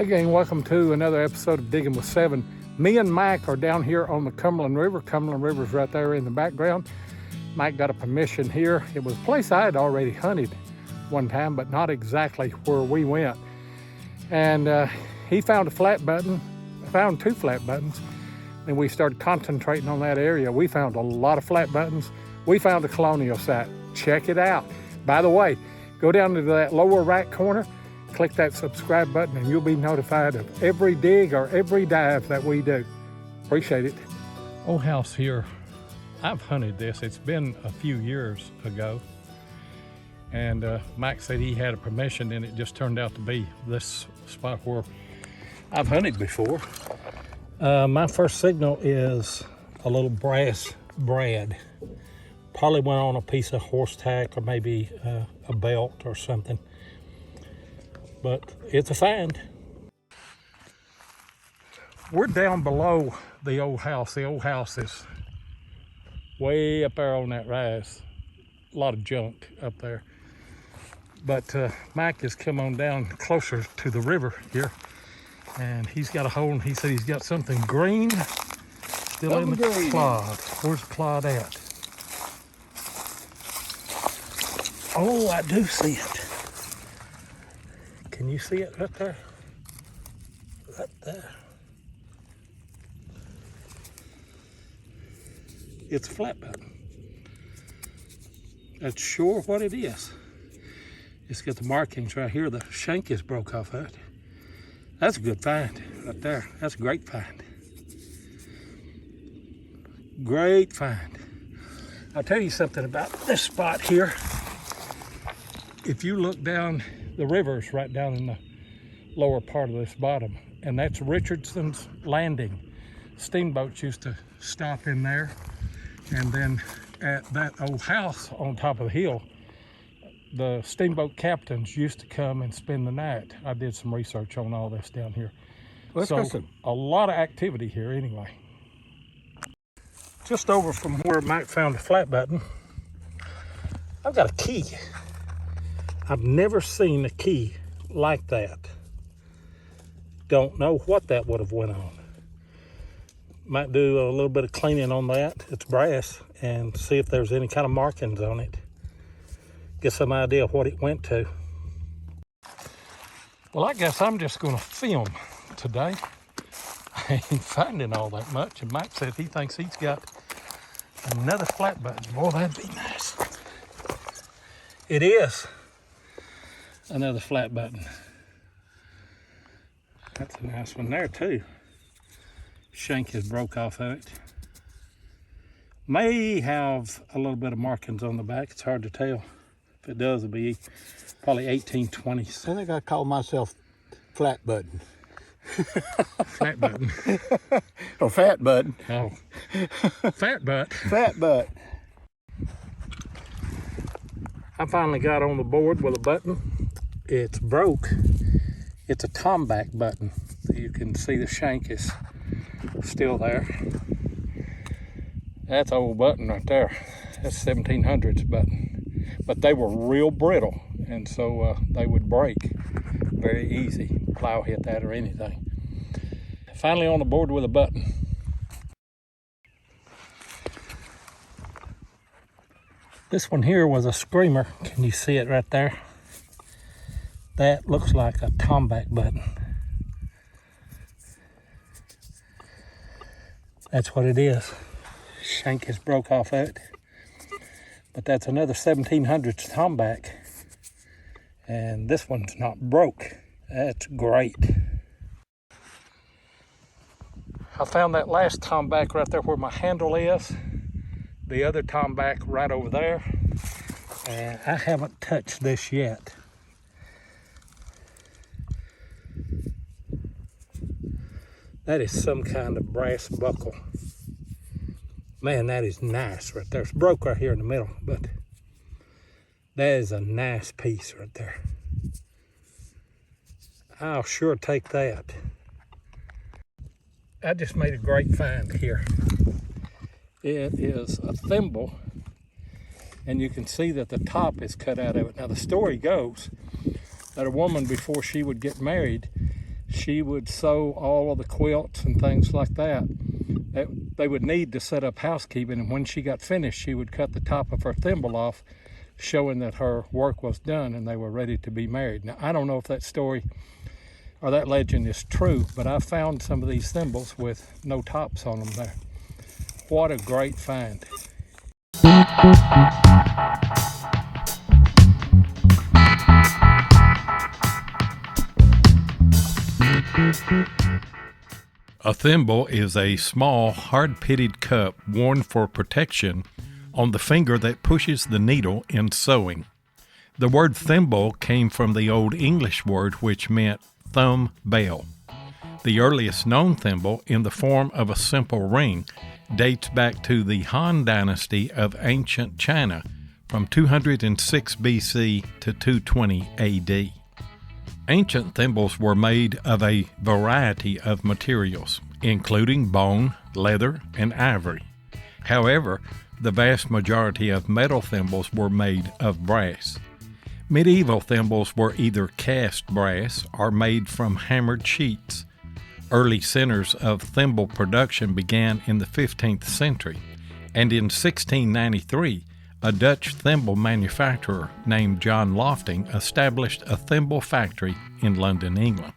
Hey gang, welcome to another episode of Digging with Seven. Me and Mike are down here on the Cumberland River. Cumberland River's right there in the background. Mike got a permission here. It was a place I had already hunted one time, but not exactly where we went. And he found a flat button, found two flat buttons, and we started concentrating on that area. We found a lot of flat buttons. We found a Colonial site. Check it out. By the way, go down to that lower right corner, click that subscribe button, and you'll be notified of every dig or every dive that we do. Appreciate it. Old house here. I've hunted this. It's been a few years ago. And Mike said he had a permission, and it just turned out to be this spot where I've hunted before. My first signal is a little brass brad. Probably went on a piece of horse tack or maybe a belt or something. But it's a find. We're down below the old house. The old house is way up there on that rise. A lot of junk up there. But Mike has come on down closer to the river here, and he's got a hole, and he said he's got something green still in the clod. Where's the clod at? Oh, I do see it. Can you see it right there? Right there. It's a flat button. That's sure what it is. It's got the markings right here. The shank is broke off of it. That's a good find right there. That's a great find. Great find. I'll tell you something about this spot here. If you look down, the river's right down in the lower part of this bottom, and that's Richardson's Landing. Steamboats used to stop in there, and then at that old house on top of the hill, the steamboat captains used to come and spend the night. I did some research on all this down here. Well, so a lot of activity here anyway. Just over from where Mike found a flat button, I've got a key. I've never seen a key like that. Don't know what that would have went on. Might do a little bit of cleaning on that. It's brass, and see if there's any kind of markings on it. Get some idea of what it went to. Well, I guess I'm just going to film today. I ain't finding all that much, and Mike said he thinks he's got another flat button. Boy, that'd be nice. It is another flat button. That's a nice one there too. Shank is broke off of it. May have a little bit of markings on the back. It's hard to tell. If it does, it'll be probably 1820s. I think I call myself flat button. Flat button. Or fat button. Oh. Fat butt. Fat butt. I finally got on the board with a button. It's broke. It's a tomback button. You can see the shank is still there. That's an old button right there. That's 1700s button. But they were real brittle, and so they would break very easy. Plow hit that or anything. Finally on the board with a button. This one here was a screamer. Can you see it right there? That looks like a tomback button. That's what it is. Shank is broke off of it. But that's another 1700s tomback. And this one's not broke. That's great. I found that last tomback right there where my handle is. The other tomback right over there. And I haven't touched this yet. That is some kind of brass buckle. Man, that is nice right there. It's broke right here in the middle, but that is a nice piece right there. I'll sure take that. I just made a great find here. It is a thimble, and you can see that the top is cut out of it. Now the story goes that a woman, before she would get married, she would sew all of the quilts and things like that. They would need to set up housekeeping, and when she got finished, she would cut the top of her thimble off, showing that her work was done and they were ready to be married. Now, I don't know if that story or that legend is true, but I found some of these thimbles with no tops on them there. What a great find. A thimble is a small, hard-pitted cup worn for protection on the finger that pushes the needle in sewing. The word thimble came from the Old English word which meant thumb bell. The earliest known thimble, in the form of a simple ring, dates back to the Han Dynasty of ancient China from 206 BC to 220 AD. Ancient thimbles were made of a variety of materials, including bone, leather, and ivory. However, the vast majority of metal thimbles were made of brass. Medieval thimbles were either cast brass or made from hammered sheets. Early centers of thimble production began in the 15th century, and in 1693, a Dutch thimble manufacturer named John Lofting established a thimble factory in London, England.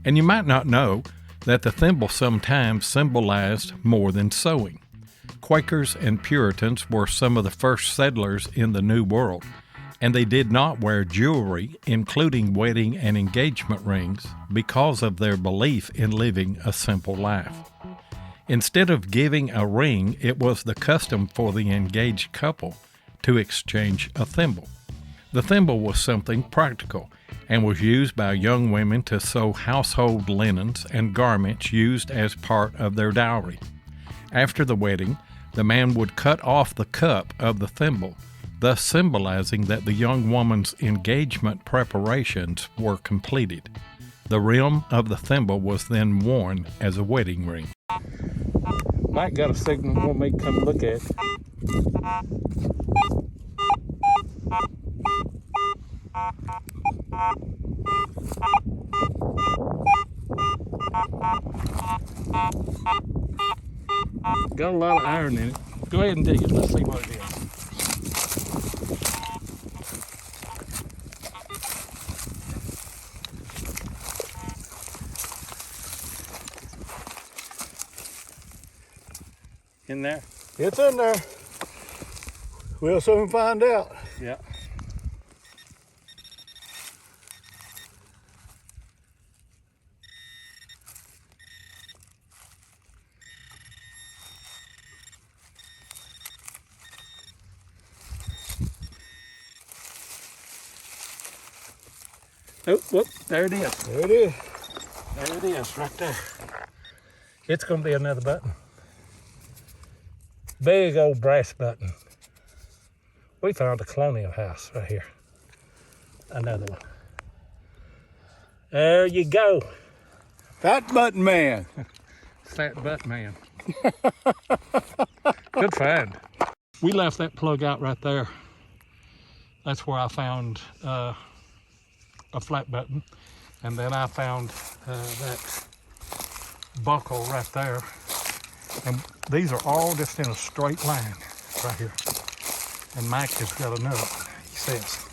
And you might not know that the thimble sometimes symbolized more than sewing. Quakers and Puritans were some of the first settlers in the New World, and they did not wear jewelry, including wedding and engagement rings, because of their belief in living a simple life. Instead of giving a ring, it was the custom for the engaged couple to exchange a thimble. The thimble was something practical and was used by young women to sew household linens and garments used as part of their dowry. After the wedding, the man would cut off the cup of the thimble, thus symbolizing that the young woman's engagement preparations were completed. The rim of the thimble was then worn as a wedding ring. Mike got a signal, want me to come look at it. Got a lot of iron in it. Go ahead and dig it. Let's see what it is. In there? It's in there. We'll soon find out. Yeah. Oh, whoop, there it is. There it is. There it is, right there. It's going to be another button. Big old brass button. We found a Colonial house right here. Another one. There you go. Fat button man. Fat butt man. Good find. We left that plug out right there. That's where I found a flat button. And then I found that buckle right there. And these are all just in a straight line right here. And Mike has got another one, he says.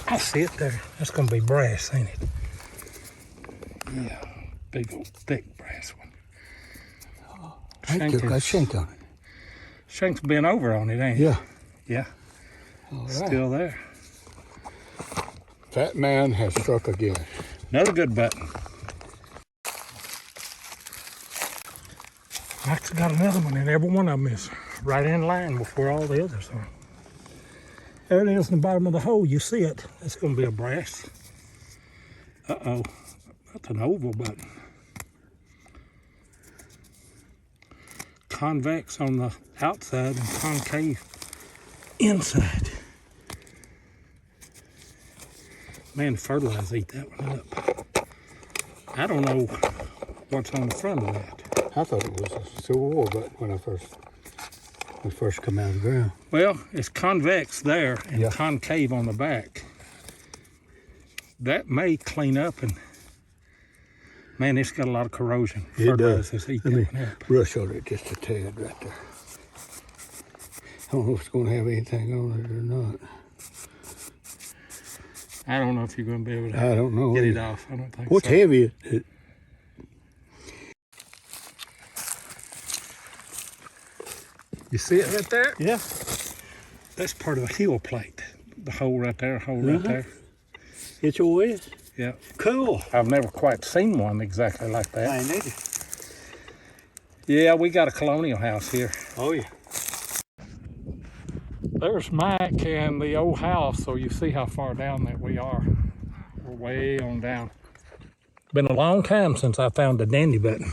I see it there. That's going to be brass, ain't it? Yeah, big old thick brass one. I took a shank on it. Shank's been over on it, ain't it? Yeah. Yeah. All right. Still there. Fat man has struck again. Another good button. Mike's got another one, and every one of them is right in line with where all the others are. There it is in the bottom of the hole. You see it. That's going to be a brass. Uh-oh. That's an oval button. Convex on the outside and concave inside. Man, fertilizer eat that one up. I don't know what's on the front of that. I thought it was a Civil War button when I first come out of the ground. Well, it's convex there and Yeah. concave on the back. That may clean up and Man, it's got a lot of corrosion. It does. Let Let me brush on it just a tad right there. I don't know if it's going to have anything on it or not. I don't know if you're going to be able to I don't know. get it off. I don't think What's so. heavy? You see it right there? Yeah. That's part of a heel plate. The hole right there, right there. It's always? Yeah. Cool. I've never quite seen one exactly like that. I ain't either. Yeah, we got a Colonial house here. Oh, yeah. There's Mike and the old house, so you see how far down that we are. We're way on down. Been a long time since I found a dandy button.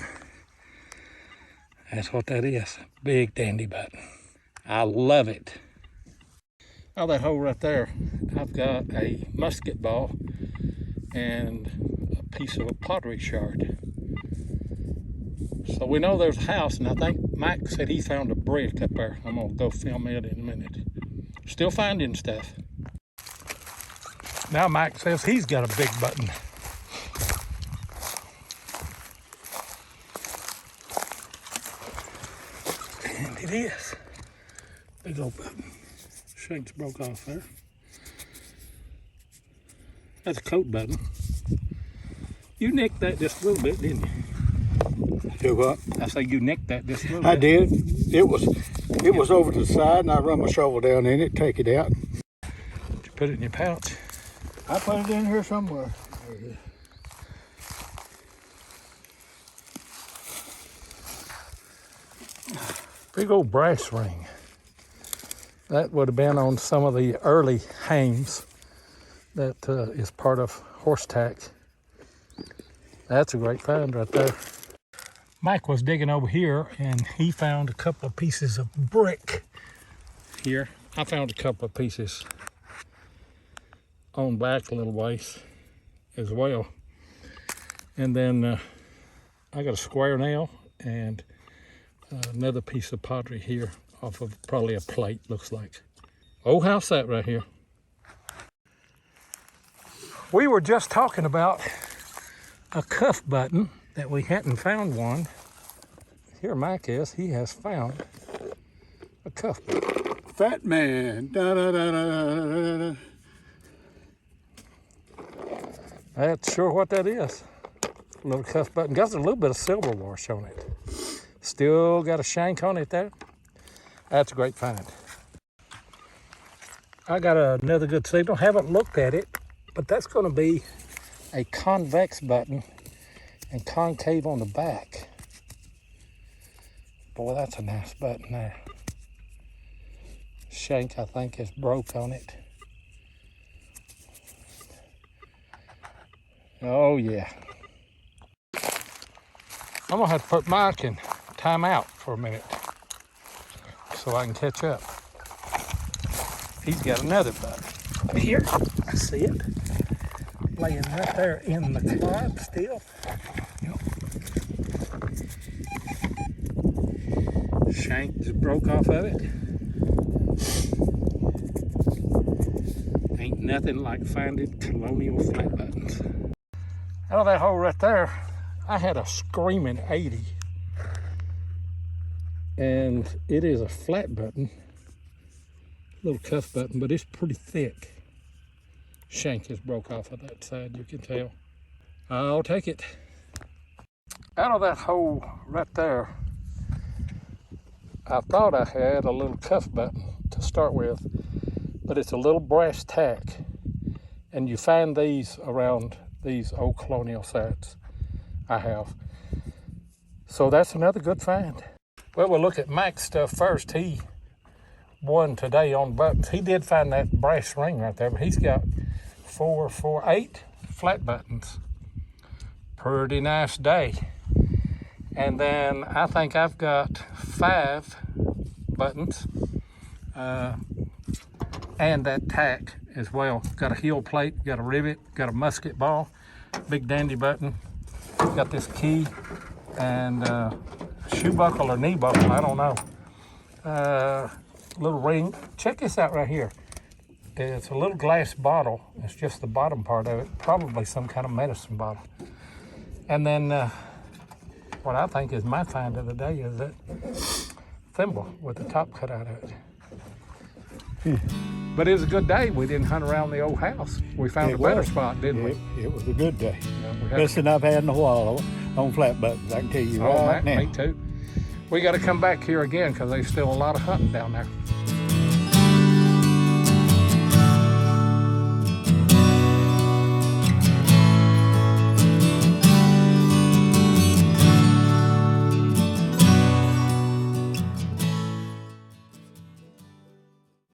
That's what that is, a big dandy button. I love it. Oh, that hole right there, I've got a musket ball and a piece of a pottery shard. So we know there's a house, and I think Mike said he found a brick up there. I'm gonna go film it in a minute. Still finding stuff. Now Mike says he's got a big button. And it is. Big old button. Shanks broke off there. That's a coat button. You nicked that just a little bit, didn't you? Do what? I say you nicked that just a little I bit. did. It was over to the side, and I run my shovel down in it, take it out. Did you put it in your pouch? I put it in here somewhere. Big old brass ring. That would have been on some of the early hames. That is part of horse tack. That's a great find right there. Mike was digging over here and he found a couple of pieces of brick here. I found a couple of pieces on back a little ways as well. And then I got a square nail and another piece of pottery here off of probably a plate, looks like. Old house that right here. We were just talking about a cuff button that we hadn't found one. Here Mike is, he has found a cuff button. Fat man. Da, da, da, da, da, da. That's sure what that is. A little cuff button. Got a little bit of silver wash on it. Still got a shank on it there. That's a great find. I got another good signal. Haven't looked at it, but that's going to be a convex button and concave on the back. Boy, that's a nice button there. Shank, I think, is broke on it. Oh, yeah. I'm going to have to put Mike in time out for a minute so I can catch up. He's got another button. Here, I see it. Laying right there in the clod still. Shank just broke off of it. Ain't nothing like finding Colonial flat buttons. Out of that hole right there, I had a screaming 80. And it is a flat button, little cuff button, but it's pretty thick. Shank just broke off of that side, you can tell. I'll take it. Out of that hole right there, I thought I had a little cuff button to start with, but it's a little brass tack. And you find these around these old Colonial sites. I have. So that's another good find. Well, we'll look at Mike's stuff first. He won today on buttons. He did find that brass ring right there, but he's got 8 flat buttons. Pretty nice day. And then I think I've got 5 buttons and that tack as well. Got a heel plate, got a rivet, got a musket ball, big dandy button. Got this key and shoe buckle or knee buckle, I don't know. Little ring. Check this out right here. It's a little glass bottle. It's just the bottom part of it. Probably some kind of medicine bottle. And then what I think is my find of the day is that thimble with the top cut out of it. But it was a good day. We didn't hunt around the old house. We found a better spot, didn't we? It was a good day. We had Best thing I've had in a while on flat buttons, I can tell you right now. Me too. We got to come back here again because there's still a lot of hunting down there.